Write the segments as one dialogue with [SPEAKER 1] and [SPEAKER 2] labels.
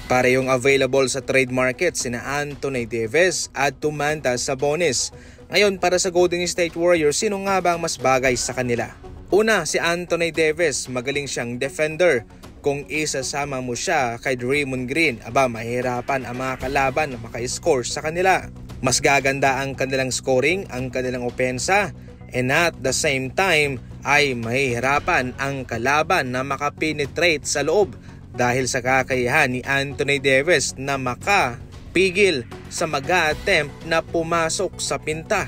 [SPEAKER 1] Parehong available sa trade market sina Anthony Davis at Domantas Sabonis. Ngayon para sa Golden State Warriors, sino nga ba ang mas bagay sa kanila? Una, si Anthony Davis, magaling siyang defender. Kung isasama mo siya kay Draymond Green, mahihirapan ang mga kalaban na maka-score sa kanila. Mas gaganda ang kanilang scoring, ang kanilang opensa, and at the same time ay mahihirapan ang kalaban na makapenetrate sa loob dahil sa kakayahan ni Anthony Davis na makapigil sa mag-a-attempt na pumasok sa pinta.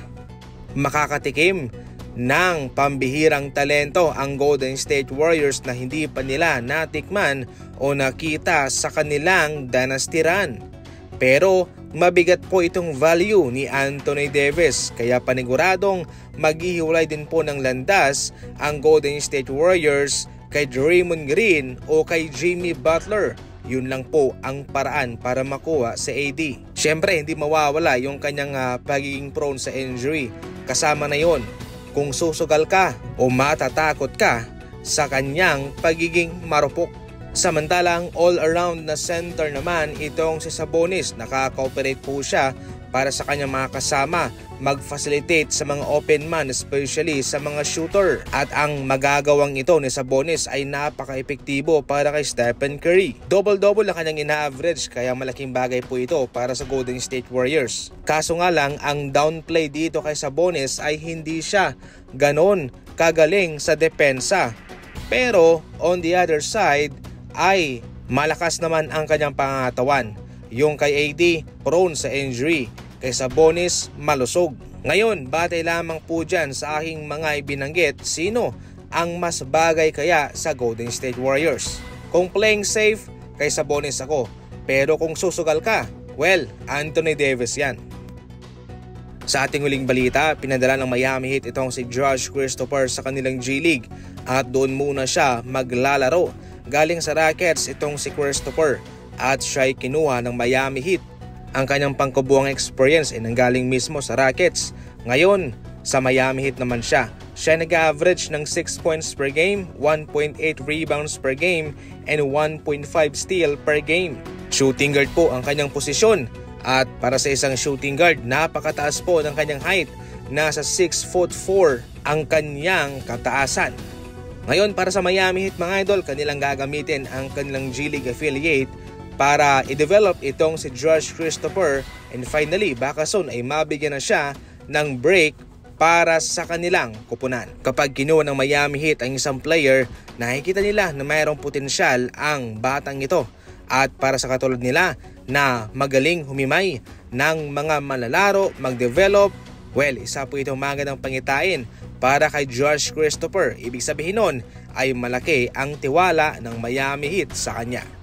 [SPEAKER 1] Makakatikim ng pambihirang talento ang Golden State Warriors na hindi pa nila natikman o nakita sa kanilang dynasty run. Pero mabigat po itong value ni Anthony Davis kaya paniguradong maghihiwalay din po ng landas ang Golden State Warriors kay Draymond Green o kay Jimmy Butler. Yun lang po ang paraan para makuha si AD. Syempre hindi mawawala yung kanyang pagiging prone sa injury. Kasama na yon kung susugal ka o matatakot ka sa kanyang pagiging marupok. Samantalang all-around na center naman itong si Sabonis. Nakaka-operate po siya para sa kanyang mga kasama, mag-facilitate sa mga open man, especially sa mga shooter. At ang magagawang ito ni Sabonis ay napaka-epektibo para kay Stephen Curry. Double-double ang kanyang ina-average kaya malaking bagay po ito para sa Golden State Warriors. Kaso nga lang, ang downplay dito kay Sabonis ay hindi siya ganon kagaling sa depensa. Pero on the other side ay malakas naman ang kanyang pangangatawan. Yung kay AD, prone sa injury. Kay Sabonis, malusog. Ngayon, batay lamang po dyan sa aking mga ibinanggit, sino ang mas bagay kaya sa Golden State Warriors? Kung playing safe, kay Sabonis ako. Pero kung susugal ka, well, Anthony Davis yan. Sa ating huling balita, pinadala ng Miami Heat itong si Josh Christopher sa kanilang G League at doon muna siya maglalaro. Galing sa Rockets itong si Christopher at siya'y kinuha ng Miami Heat. Ang kanyang pangkabuang experience ay nanggaling mismo sa Rockets. Ngayon, sa Miami Heat naman siya. Siya nag-average ng 6 points per game, 1.8 rebounds per game, and 1.5 steal per game. Shooting guard po ang kanyang posisyon. At para sa isang shooting guard, napakataas po ng kanyang height. Nasa 6'4" ang kanyang kataasan. Ngayon para sa Miami Heat mga idol, kanilang gagamitin ang kanilang G League affiliate para i-develop itong si Josh Christopher, and finally baka soon ay mabigyan na siya ng break para sa kanilang kupunan. Kapag kinuha ng Miami Heat ang isang player, nakikita nila na mayroong potensyal ang batang ito. At para sa katulad nila na magaling humimay ng mga manlalaro, mag-develop, well, isa po itong magandang pangitain para kay Josh Christopher. Ibig sabihin nun ay malaki ang tiwala ng Miami Heat sa kanya.